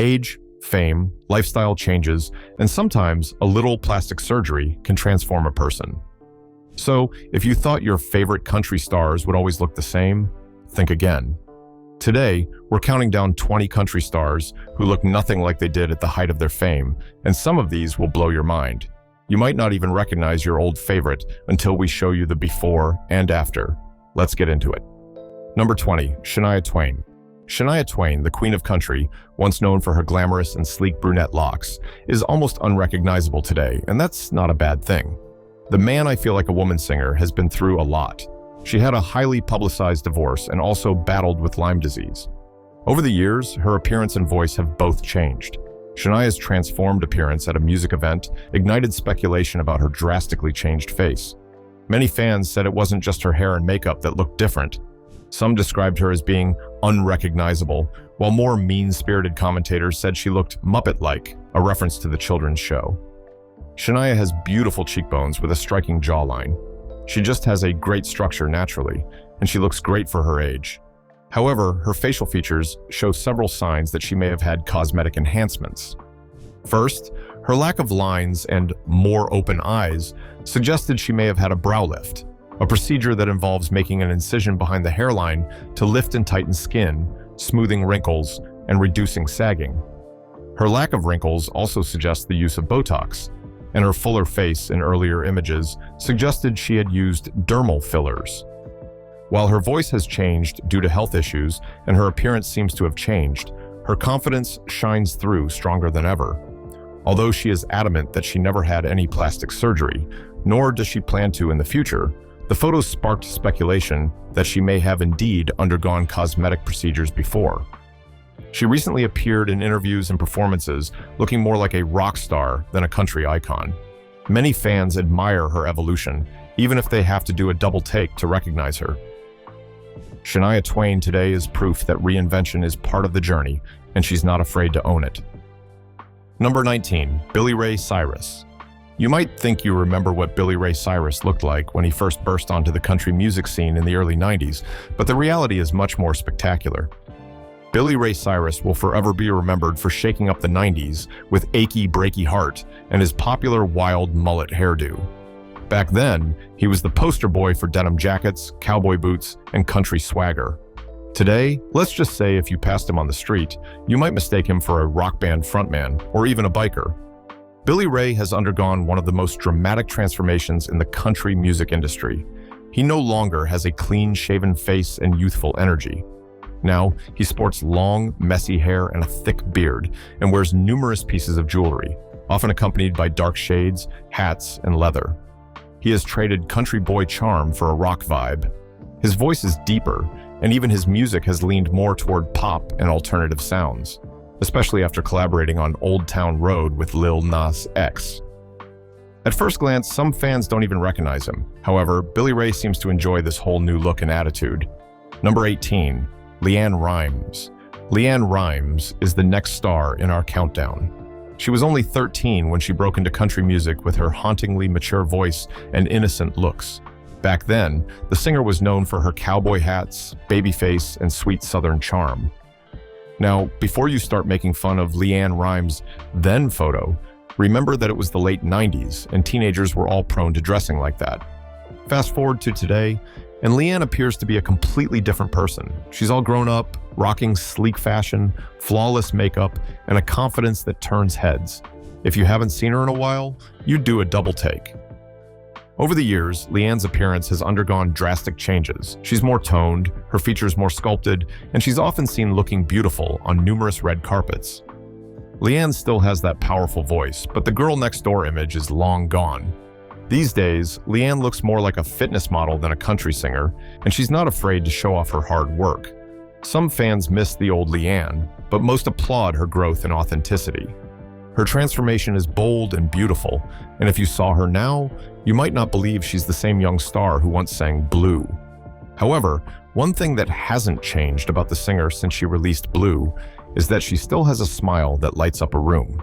Age, fame, lifestyle changes, and sometimes a little plastic surgery can transform a person. So, if you thought your favorite country stars would always look the same, think again. Today, we're counting down 20 country stars who look nothing like they did at the height of their fame, and some of these will blow your mind. You might not even recognize your old favorite until we show you the before and after. Let's get into it. Number 20, Shania Twain. Shania Twain, the queen of country, once known for her glamorous and sleek brunette locks, is almost unrecognizable today, and that's not a bad thing. The Man I Feel Like a Woman singer has been through a lot. She had a highly publicized divorce and also battled with Lyme disease. Over the years, her appearance and voice have both changed. Shania's transformed appearance at a music event ignited speculation about her drastically changed face. Many fans said it wasn't just her hair and makeup that looked different. Some described her as being unrecognizable, while more mean-spirited commentators said she looked Muppet-like, a reference to the children's show. Shania has beautiful cheekbones with a striking jawline. She just has a great structure naturally, and she looks great for her age. However, her facial features show several signs that she may have had cosmetic enhancements. First, her lack of lines and more open eyes suggested she may have had a brow lift, a procedure that involves making an incision behind the hairline to lift and tighten skin, smoothing wrinkles, and reducing sagging. Her lack of wrinkles also suggests the use of Botox, and her fuller face in earlier images suggested she had used dermal fillers. While her voice has changed due to health issues and her appearance seems to have changed, her confidence shines through stronger than ever. Although she is adamant that she never had any plastic surgery, nor does she plan to in the future, the photos sparked speculation that she may have indeed undergone cosmetic procedures before. She recently appeared in interviews and performances looking more like a rock star than a country icon. Many fans admire her evolution, even if they have to do a double take to recognize her. Shania Twain today is proof that reinvention is part of the journey, and she's not afraid to own it. Number 19, Billy Ray Cyrus. You might think you remember what Billy Ray Cyrus looked like when he first burst onto the country music scene in the early 90s, but the reality is much more spectacular. Billy Ray Cyrus will forever be remembered for shaking up the 90s with Achy Breaky Heart and his popular wild mullet hairdo. Back then, he was the poster boy for denim jackets, cowboy boots, and country swagger. Today, let's just say if you passed him on the street, you might mistake him for a rock band frontman or even a biker. Billy Ray has undergone one of the most dramatic transformations in the country music industry. He no longer has a clean-shaven face and youthful energy. Now, he sports long, messy hair and a thick beard and wears numerous pieces of jewelry, often accompanied by dark shades, hats, and leather. He has traded country boy charm for a rock vibe. His voice is deeper, and even his music has leaned more toward pop and alternative sounds, especially after collaborating on Old Town Road with Lil Nas X. At first glance, some fans don't even recognize him. However, Billy Ray seems to enjoy this whole new look and attitude. Number 18, Leanne Rimes. Leanne Rimes is the next star in our countdown. She was only 13 when she broke into country music with her hauntingly mature voice and innocent looks. Back then, the singer was known for her cowboy hats, baby face, and sweet southern charm. Now, before you start making fun of Leanne Rimes' then photo, remember that it was the late 90s and teenagers were all prone to dressing like that. Fast forward to today, and Leanne appears to be a completely different person. She's all grown up, rocking sleek fashion, flawless makeup, and a confidence that turns heads. If you haven't seen her in a while, you'd do a double take. Over the years, Leanne's appearance has undergone drastic changes. She's more toned, her features more sculpted, and she's often seen looking beautiful on numerous red carpets. Leanne still has that powerful voice, but the girl next door image is long gone. These days, Leanne looks more like a fitness model than a country singer, and she's not afraid to show off her hard work. Some fans miss the old Leanne, but most applaud her growth and authenticity. Her transformation is bold and beautiful, and if you saw her now, you might not believe she's the same young star who once sang Blue. However, one thing that hasn't changed about the singer since she released Blue is that she still has a smile that lights up a room.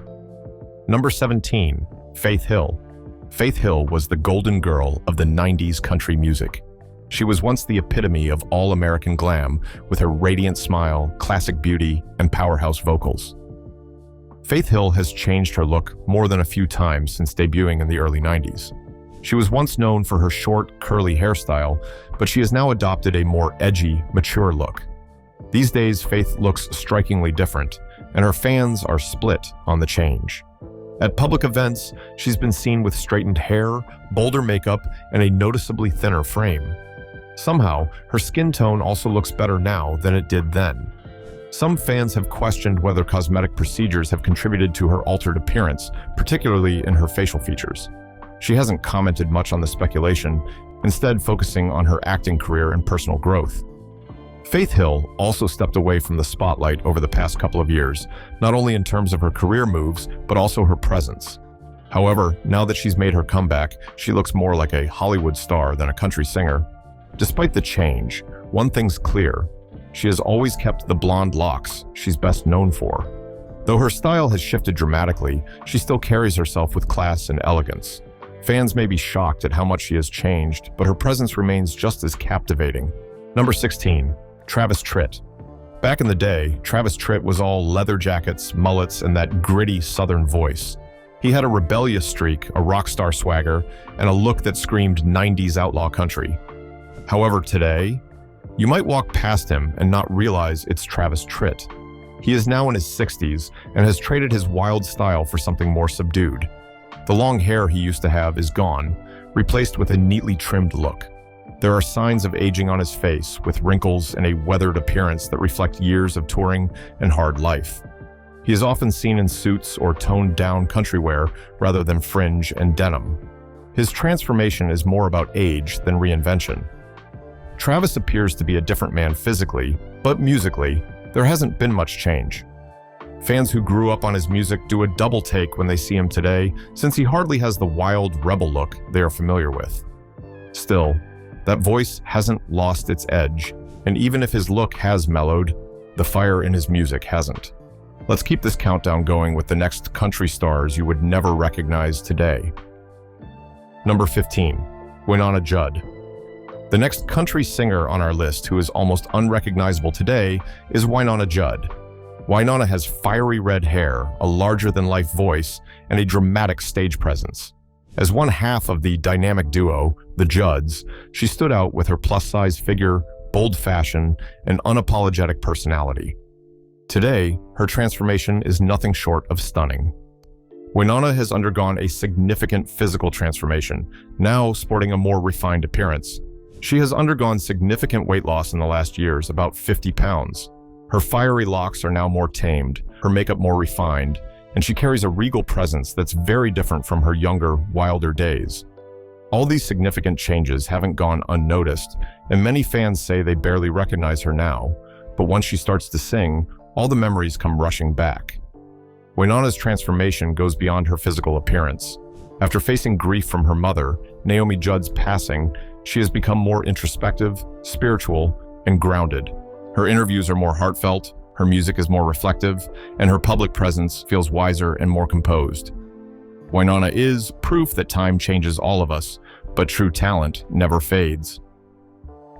Number 17, Faith Hill. Faith Hill was the golden girl of the 90s country music. She was once the epitome of all-American glam with her radiant smile, classic beauty, and powerhouse vocals. Faith Hill has changed her look more than a few times since debuting in the early 90s. She was once known for her short, curly hairstyle, but she has now adopted a more edgy, mature look. These days, Faith looks strikingly different, and her fans are split on the change. At public events, she's been seen with straightened hair, bolder makeup, and a noticeably thinner frame. Somehow, her skin tone also looks better now than it did then. Some fans have questioned whether cosmetic procedures have contributed to her altered appearance, particularly in her facial features. She hasn't commented much on the speculation, instead focusing on her acting career and personal growth. Faith Hill also stepped away from the spotlight over the past couple of years, not only in terms of her career moves, but also her presence. However, now that she's made her comeback, she looks more like a Hollywood star than a country singer. Despite the change, one thing's clear: she has always kept the blonde locks she's best known for. Though her style has shifted dramatically, she still carries herself with class and elegance. Fans may be shocked at how much she has changed, but her presence remains just as captivating. Number 16. Travis Trit. Back in the day, Travis Trit was all leather jackets, mullets, and that gritty southern voice. He had a rebellious streak, a rock star swagger, and a look that screamed 90s outlaw country. However, today, you might walk past him and not realize it's Travis Trit. He is now in his 60s and has traded his wild style for something more subdued. The long hair he used to have is gone, replaced with a neatly trimmed look. There are signs of aging on his face, with wrinkles and a weathered appearance that reflect years of touring and hard life. He is often seen in suits or toned-down country wear rather than fringe and denim. His transformation is more about age than reinvention. Travis appears to be a different man physically, but musically, there hasn't been much change. Fans who grew up on his music do a double take when they see him today, since he hardly has the wild rebel look they are familiar with. Still, that voice hasn't lost its edge, and even if his look has mellowed, the fire in his music hasn't. Let's keep this countdown going with the next country stars you would never recognize today. Number 15. Winana Jud. The next country singer on our list who is almost unrecognizable today is Winana Jud. Winana has fiery red hair, a larger-than-life voice, and a dramatic stage presence. As one half of the dynamic duo, the Judds, she stood out with her plus-size figure, bold fashion, and unapologetic personality. Today, her transformation is nothing short of stunning. Winana has undergone a significant physical transformation, now sporting a more refined appearance. She has undergone significant weight loss in the last years, about 50 pounds. Her fiery locks are now more tamed, her makeup more refined, and she carries a regal presence that's very different from her younger, wilder days. All these significant changes haven't gone unnoticed, and many fans say they barely recognize her now, but once she starts to sing, all the memories come rushing back. Winana's transformation goes beyond her physical appearance. After facing grief from her mother, Naomi Judd's passing, she has become more introspective, spiritual, and grounded. Her interviews are more heartfelt, her music is more reflective, and her public presence feels wiser and more composed. Winana is proof that time changes all of us, but true talent never fades.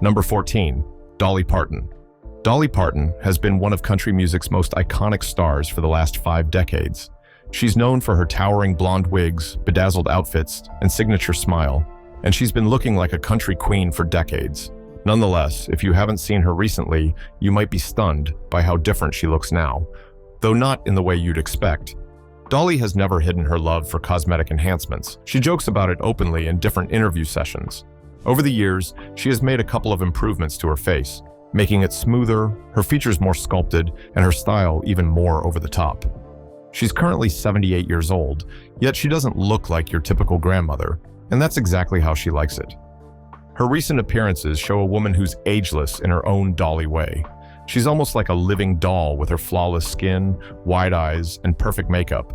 Number 14. Dolly Parton. Dolly Parton has been one of country music's most iconic stars for the last 5 decades. She's known for her towering blonde wigs, bedazzled outfits, and signature smile, and she's been looking like a country queen for decades. Nonetheless, if you haven't seen her recently, you might be stunned by how different she looks now, though not in the way you'd expect. Dolly has never hidden her love for cosmetic enhancements. She jokes about it openly in different interview sessions. Over the years, she has made a couple of improvements to her face, making it smoother, her features more sculpted, and her style even more over the top. She's currently 78 years old, yet she doesn't look like your typical grandmother, and that's exactly how she likes it. Her recent appearances show a woman who's ageless in her own Dolly way. She's almost like a living doll with her flawless skin, wide eyes, and perfect makeup.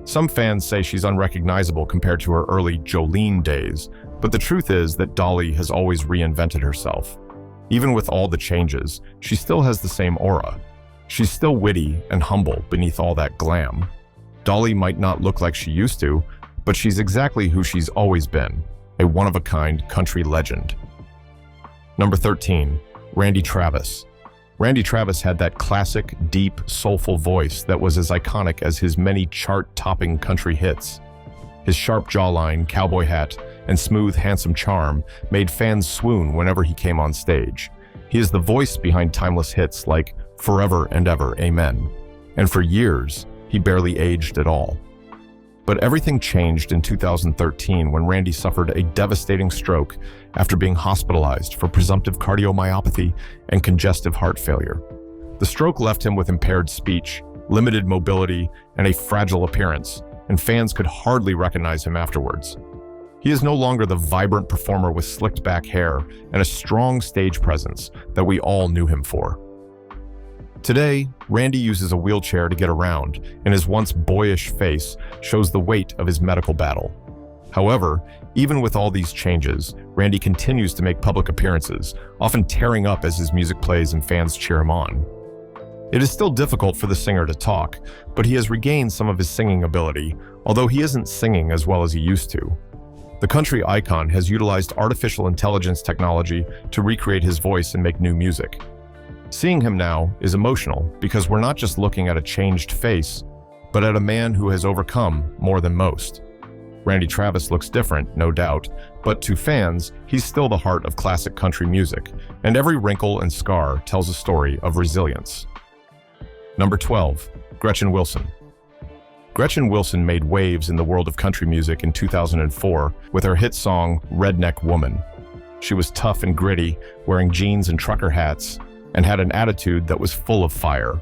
Some fans say she's unrecognizable compared to her early Jolene days, but the truth is that Dolly has always reinvented herself. Even with all the changes, she still has the same aura. She's still witty and humble beneath all that glam. Dolly might not look like she used to, but she's exactly who she's always been, a one-of-a-kind country legend. Number 13. Randy Travis. Randy Travis had that classic, deep, soulful voice that was as iconic as his many chart-topping country hits. His sharp jawline, cowboy hat, and smooth, handsome charm made fans swoon whenever he came on stage. He is the voice behind timeless hits like Forever and Ever, Amen. And for years, he barely aged at all. But everything changed in 2013 when Randy suffered a devastating stroke after being hospitalized for presumptive cardiomyopathy and congestive heart failure. The stroke left him with impaired speech, limited mobility, and a fragile appearance, and fans could hardly recognize him afterwards. He is no longer the vibrant performer with slicked back hair and a strong stage presence that we all knew him for. Today, Randy uses a wheelchair to get around, and his once boyish face shows the weight of his medical battle. However, even with all these changes, Randy continues to make public appearances, often tearing up as his music plays and fans cheer him on. It is still difficult for the singer to talk, but he has regained some of his singing ability, although he isn't singing as well as he used to. The country icon has utilized artificial intelligence technology to recreate his voice and make new music. Seeing him now is emotional because we're not just looking at a changed face, but at a man who has overcome more than most. Randy Travis looks different, no doubt, but to fans, he's still the heart of classic country music, and every wrinkle and scar tells a story of resilience. Number 12, Gretchen Wilson. Gretchen Wilson made waves in the world of country music in 2004 with her hit song, Redneck Woman. She was tough and gritty, wearing jeans and trucker hats, and had an attitude that was full of fire.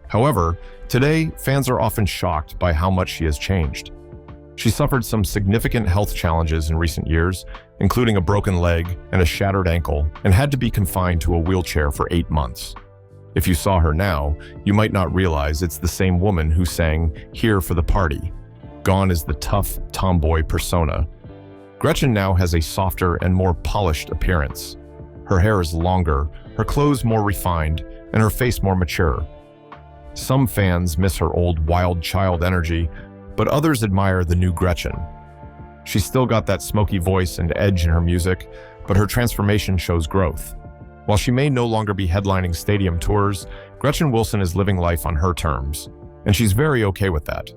However, today, fans are often shocked by how much she has changed. She suffered some significant health challenges in recent years, including a broken leg and a shattered ankle, and had to be confined to a wheelchair for 8 months. If you saw her now, you might not realize it's the same woman who sang Here for the Party. Gone is the tough, tomboy persona. Gretchen now has a softer and more polished appearance. Her hair is longer, her clothes more refined, and her face more mature. Some fans miss her old wild child energy, but others admire the new Gretchen. She's still got that smoky voice and edge in her music, but her transformation shows growth. While she may no longer be headlining stadium tours, Gretchen Wilson is living life on her terms, and she's very okay with that.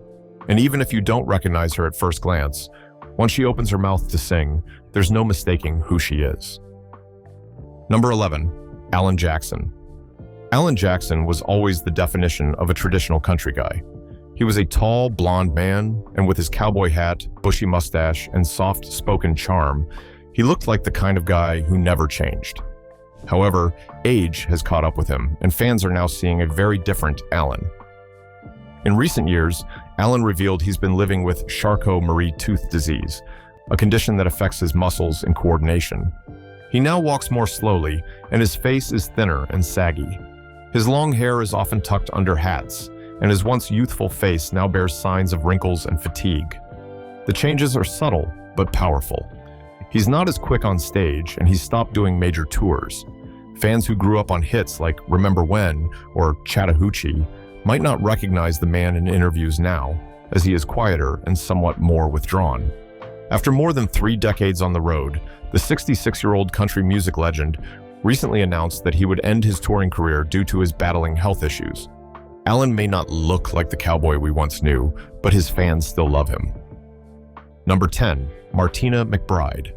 And even if you don't recognize her at first glance, once she opens her mouth to sing, there's no mistaking who she is. Number 11, Alan Jackson. Alan Jackson was always the definition of a traditional country guy. He was a tall, blonde man, and with his cowboy hat, bushy mustache, and soft-spoken charm, he looked like the kind of guy who never changed. However, age has caught up with him, and fans are now seeing a very different Alan. In recent years, Alan revealed he's been living with Charcot-Marie tooth disease, a condition that affects his muscles and coordination. He now walks more slowly, and his face is thinner and saggy. His long hair is often tucked under hats, and his once youthful face now bears signs of wrinkles and fatigue. The changes are subtle, but powerful. He's not as quick on stage, and he's stopped doing major tours. Fans who grew up on hits like Remember When or Chattahoochee might not recognize the man in interviews now, as he is quieter and somewhat more withdrawn. After more than 3 decades on the road, the 66-year-old country music legend recently announced that he would end his touring career due to his battling health issues. Alan may not look like the cowboy we once knew, but his fans still love him. Number 10, Martina McBride.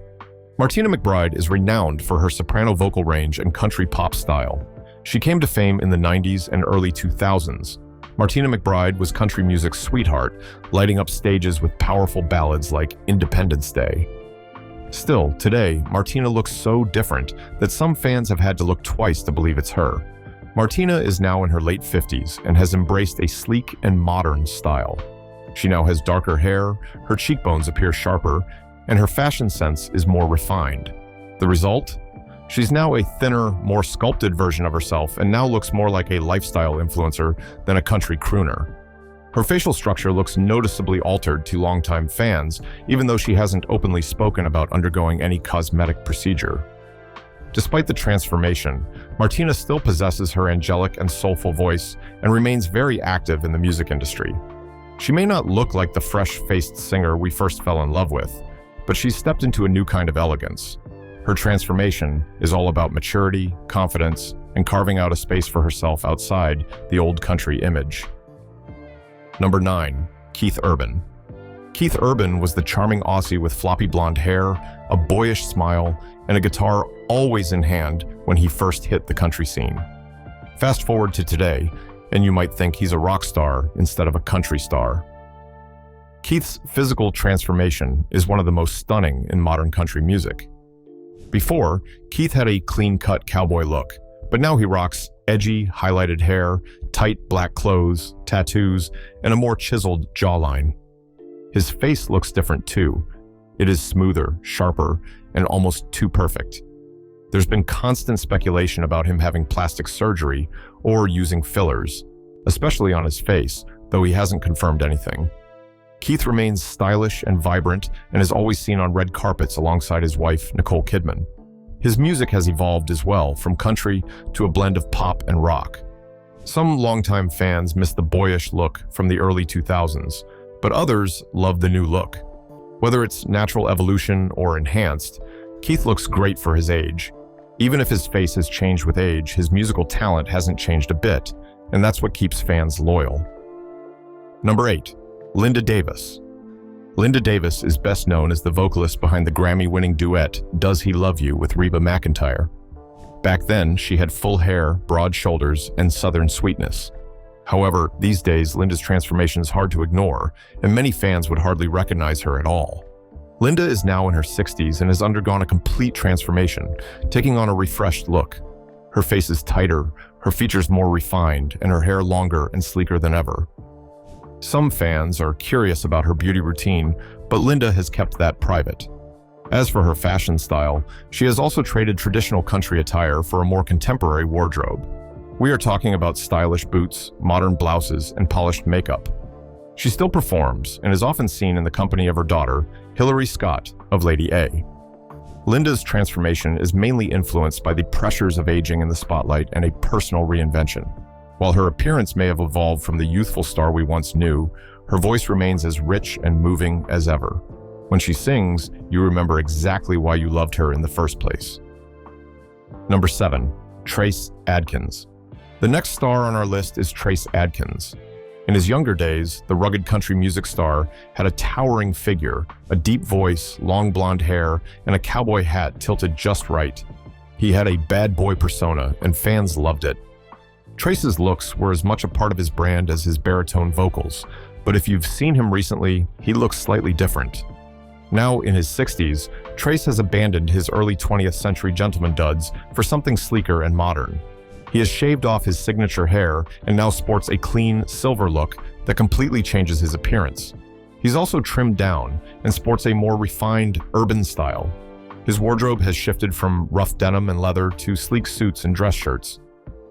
Martina McBride is renowned for her soprano vocal range and country pop style. She came to fame in the 90s and early 2000s. Martina McBride was country music's sweetheart, lighting up stages with powerful ballads like Independence Day. Still, today, Martina looks so different that some fans have had to look twice to believe it's her. Martina is now in her late 50s and has embraced a sleek and modern style. She now has darker hair, her cheekbones appear sharper, and her fashion sense is more refined. The result? She's now a thinner, more sculpted version of herself and now looks more like a lifestyle influencer than a country crooner. Her facial structure looks noticeably altered to longtime fans, even though she hasn't openly spoken about undergoing any cosmetic procedure. Despite the transformation, Martina still possesses her angelic and soulful voice and remains very active in the music industry. She may not look like the fresh-faced singer we first fell in love with, but she's stepped into a new kind of elegance. Her transformation is all about maturity, confidence, and carving out a space for herself outside the old country image. Number 9. Keith Urban. Keith Urban was the charming Aussie with floppy blonde hair, a boyish smile, and a guitar always in hand when he first hit the country scene. Fast forward to today, and you might think he's a rock star instead of a country star. Keith's physical transformation is one of the most stunning in modern country music. Before, Keith had a clean-cut cowboy look, but now he rocks edgy, highlighted hair, tight black clothes, tattoos, and a more chiseled jawline. His face looks different too. It is smoother, sharper, and almost too perfect. There's been constant speculation about him having plastic surgery or using fillers, especially on his face, though he hasn't confirmed anything. Keith remains stylish and vibrant and is always seen on red carpets alongside his wife, Nicole Kidman. His music has evolved as well, from country to a blend of pop and rock. Some longtime fans miss the boyish look from the early 2000s, but others love the new look. Whether it's natural evolution or enhanced, Keith looks great for his age. Even if his face has changed with age, his musical talent hasn't changed a bit, and that's what keeps fans loyal. Number 8. Linda Davis. Linda Davis is best known as the vocalist behind the Grammy-winning duet Does He Love You with Reba McIntyre. Back then, she had full hair, broad shoulders, and southern sweetness. However, these days, Linda's transformation is hard to ignore, and many fans would hardly recognize her at all. Linda is now in her 60s and has undergone a complete transformation, taking on a refreshed look. Her face is tighter, her features more refined, and her hair longer and sleeker than ever. Some fans are curious about her beauty routine, but Linda has kept that private. As for her fashion style, she has also traded traditional country attire for a more contemporary wardrobe. We are talking about stylish boots, modern blouses, and polished makeup. She still performs and is often seen in the company of her daughter, Hilary Scott of Lady A. Linda's transformation is mainly influenced by the pressures of aging in the spotlight and a personal reinvention. While her appearance may have evolved from the youthful star we once knew, her voice remains as rich and moving as ever. When she sings, you remember exactly why you loved her in the first place. Number 7. Trace Adkins. The next star on our list is Trace Adkins. In his younger days, the rugged country music star had a towering figure, a deep voice, long blonde hair, and a cowboy hat tilted just right. He had a bad boy persona, and fans loved it. Trace's looks were as much a part of his brand as his baritone vocals, but if you've seen him recently, he looks slightly different. Now in his 60s, Trace has abandoned his early 20th century gentleman duds for something sleeker and modern. He has shaved off his signature hair and now sports a clean, silver look that completely changes his appearance. He's also trimmed down and sports a more refined, urban style. His wardrobe has shifted from rough denim and leather to sleek suits and dress shirts.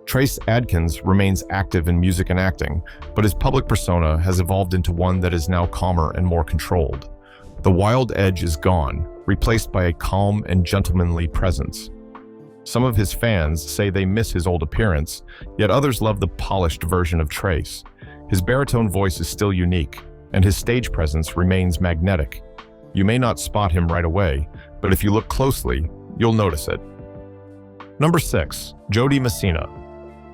Trace Adkins remains active in music and acting, but his public persona has evolved into one that is now calmer and more controlled. The wild edge is gone, replaced by a calm and gentlemanly presence. Some of his fans say they miss his old appearance, yet others love the polished version of Trace. His baritone voice is still unique, and his stage presence remains magnetic. You may not spot him right away, but if you look closely, you'll notice it. Number 6. Jodi Msina.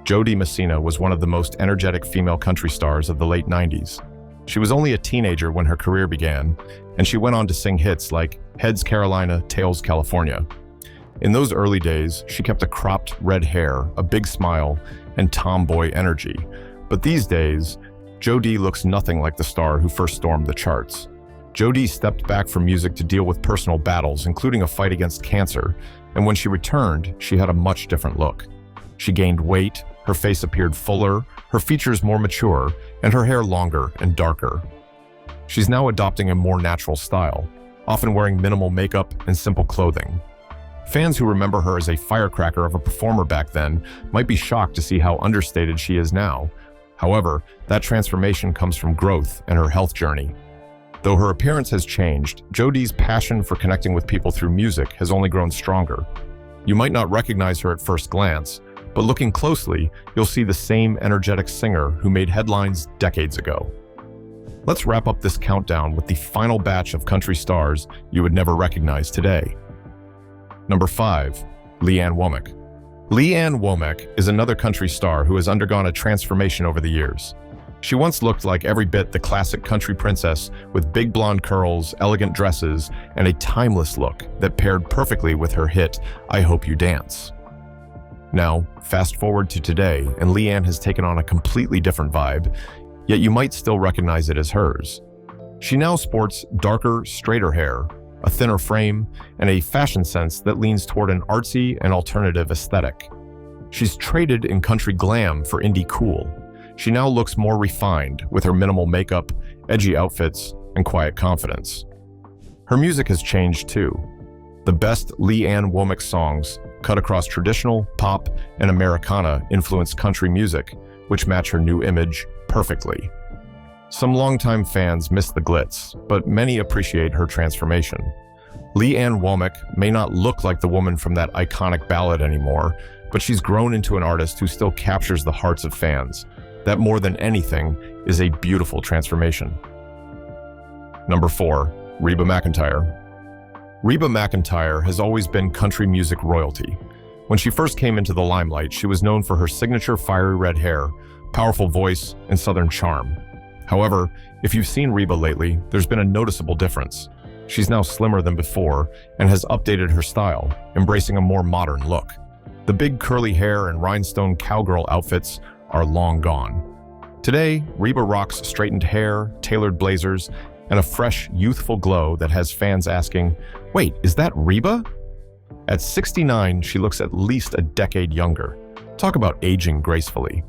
Jodi Msina was one of the most energetic female country stars of the late 90s. She was only a teenager when her career began, and she went on to sing hits like Heads Carolina, Tails California. In those early days, she kept a cropped red hair, a big smile, and tomboy energy. But these days, Jodi looks nothing like the star who first stormed the charts. Jodi stepped back from music to deal with personal battles, including a fight against cancer, and when she returned, she had a much different look. She gained weight, her face appeared fuller, her features more mature, and her hair longer and darker. She's now adopting a more natural style, often wearing minimal makeup and simple clothing. Fans who remember her as a firecracker of a performer back then might be shocked to see how understated she is now. However, that transformation comes from growth and her health journey. Though her appearance has changed, Jodi's passion for connecting with people through music has only grown stronger. You might not recognize her at first glance, but looking closely, you'll see the same energetic singer who made headlines decades ago. Let's wrap up this countdown with the final batch of country stars you would never recognize today. Number 5. Leanne Wik. Leanne Wik is another country star who has undergone a transformation over the years. She once looked like every bit the classic country princess with big blonde curls, elegant dresses, and a timeless look that paired perfectly with her hit, I Hope You Dance. Now, fast forward to today, and Leanne has taken on a completely different vibe, yet you might still recognize it as hers. She now sports darker, straighter hair, a thinner frame, and a fashion sense that leans toward an artsy and alternative aesthetic. She's traded in country glam for indie cool. She now looks more refined with her minimal makeup, edgy outfits, and quiet confidence. Her music has changed too. The best Leanne Wik songs cut across traditional, pop, and Americana-influenced country music, which match her new image perfectly. Some longtime fans miss the glitz, but many appreciate her transformation. Leanne Wik may not look like the woman from that iconic ballad anymore, but she's grown into an artist who still captures the hearts of fans. That, more than anything, is a beautiful transformation. Number 4, Reba McIntyre. Reba McIntyre has always been country music royalty. When she first came into the limelight, she was known for her signature fiery red hair, powerful voice, and southern charm. However, if you've seen Reba lately, there's been a noticeable difference. She's now slimmer than before and has updated her style, embracing a more modern look. The big curly hair and rhinestone cowgirl outfits are long gone. Today, Reba rocks straightened hair, tailored blazers, and a fresh, youthful glow that has fans asking, "Wait, is that Reba?" At 69, she looks at least a decade younger. Talk about aging gracefully.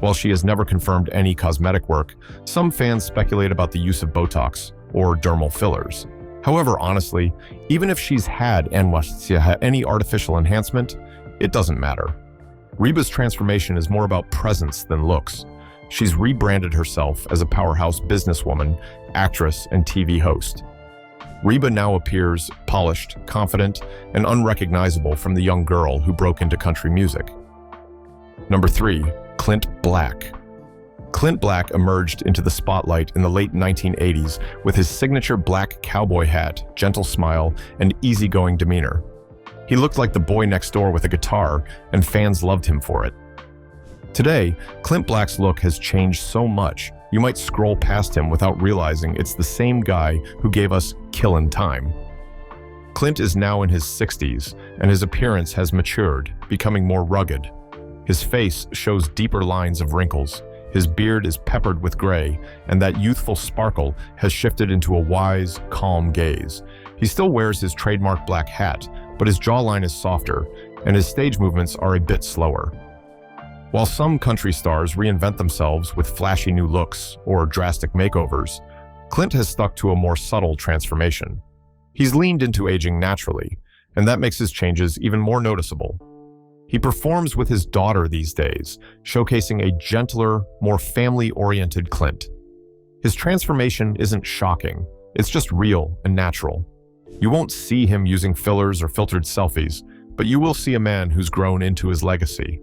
While she has never confirmed any cosmetic work, some fans speculate about the use of Botox or dermal fillers. However, honestly, even if she's had any artificial enhancement, it doesn't matter. Reba's transformation is more about presence than looks. She's rebranded herself as a powerhouse businesswoman, actress, and TV host. Reba now appears polished, confident, and unrecognizable from the young girl who broke into country music. Number 3, Clint Black. Clint Black emerged into the spotlight in the late 1980s with his signature black cowboy hat, gentle smile, and easygoing demeanor. He looked like the boy next door with a guitar, and fans loved him for it. Today, Clint Black's look has changed so much, you might scroll past him without realizing it's the same guy who gave us Killin' Time. Clint is now in his 60s, and his appearance has matured, becoming more rugged. His face shows deeper lines of wrinkles, his beard is peppered with gray, and that youthful sparkle has shifted into a wise, calm gaze. He still wears his trademark black hat, but his jawline is softer, and his stage movements are a bit slower. While some country stars reinvent themselves with flashy new looks or drastic makeovers, Clint has stuck to a more subtle transformation. He's leaned into aging naturally, and that makes his changes even more noticeable. He performs with his daughter these days, showcasing a gentler, more family-oriented Clint. His transformation isn't shocking, it's just real and natural. You won't see him using fillers or filtered selfies, but you will see a man who's grown into his legacy.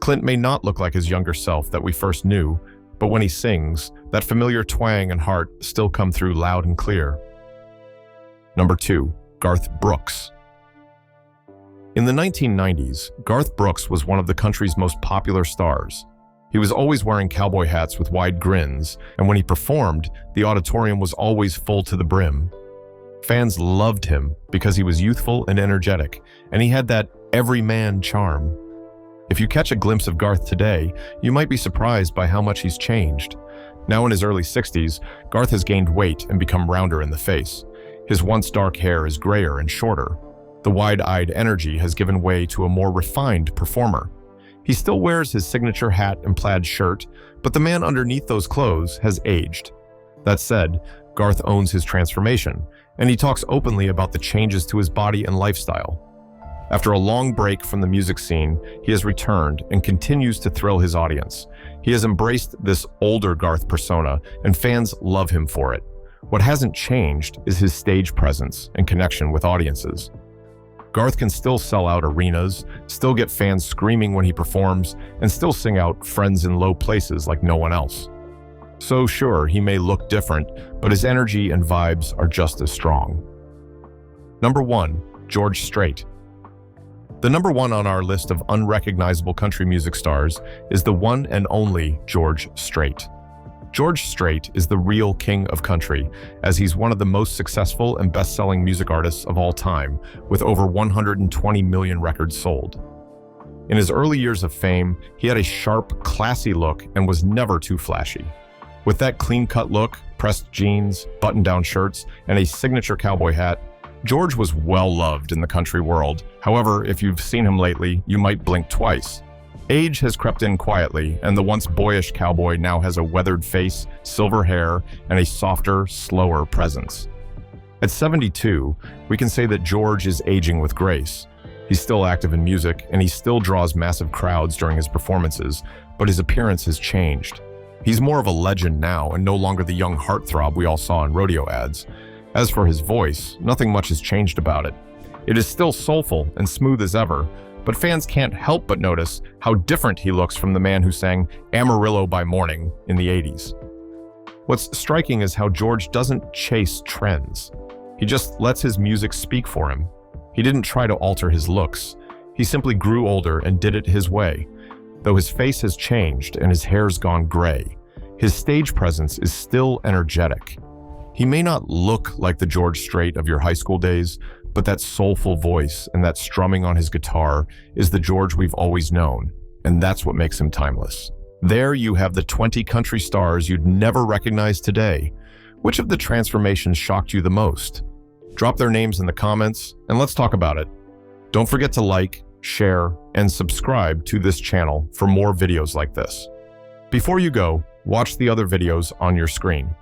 Clint may not look like his younger self that we first knew, but when he sings, that familiar twang and heart still come through loud and clear. Number 2, Garth Brooks. In the 1990s, Garth Brooks was one of the country's most popular stars. He was always wearing cowboy hats with wide grins, and when he performed, the auditorium was always full to the brim. Fans loved him because he was youthful and energetic, and he had that everyman charm. If you catch a glimpse of Garth today, you might be surprised by how much he's changed. Now in his early 60s, Garth has gained weight and become rounder in the face. His once dark hair is grayer and shorter. The wide-eyed energy has given way to a more refined performer. He still wears his signature hat and plaid shirt, but the man underneath those clothes has aged. That said, Garth owns his transformation, and he talks openly about the changes to his body and lifestyle. After a long break from the music scene, he has returned and continues to thrill his audience. He has embraced this older Garth persona, and fans love him for it. What hasn't changed is his stage presence and connection with audiences. Garth can still sell out arenas, still get fans screaming when he performs, and still sing out "Friends in Low Places" like no one else. So sure, he may look different, but his energy and vibes are just as strong. Number 1, Strait. The number one on our list of unrecognizable country music stars is the one and only George Strait. George Strait is the real king of country, as he's one of the most successful and best-selling music artists of all time, with over 120 million records sold. In his early years of fame, he had a sharp, classy look and was never too flashy. With that clean-cut look, pressed jeans, button-down shirts, and a signature cowboy hat, George was well-loved in the country world. However, if you've seen him lately, you might blink twice. Age has crept in quietly, and the once boyish cowboy now has a weathered face, silver hair, and a softer, slower presence. At 72, we can say that George is aging with grace. He's still active in music, and he still draws massive crowds during his performances, but his appearance has changed. He's more of a legend now, and no longer the young heartthrob we all saw in rodeo ads. As for his voice, nothing much has changed about it. It is still soulful and smooth as ever, but fans can't help but notice how different he looks from the man who sang Amarillo by Morning in the 80s. What's striking is how George doesn't chase trends. He just lets his music speak for him. He didn't try to alter his looks. He simply grew older and did it his way. Though his face has changed and his hair's gone gray, his stage presence is still energetic. He may not look like the George Strait of your high school days, but that soulful voice and that strumming on his guitar is the George we've always known, and that's what makes him timeless. There you have the 20 country stars you'd never recognize today. Which of the transformations shocked you the most? Drop their names in the comments, and let's talk about it. Don't forget to like, share, and subscribe to this channel for more videos like this. Before you go, watch the other videos on your screen.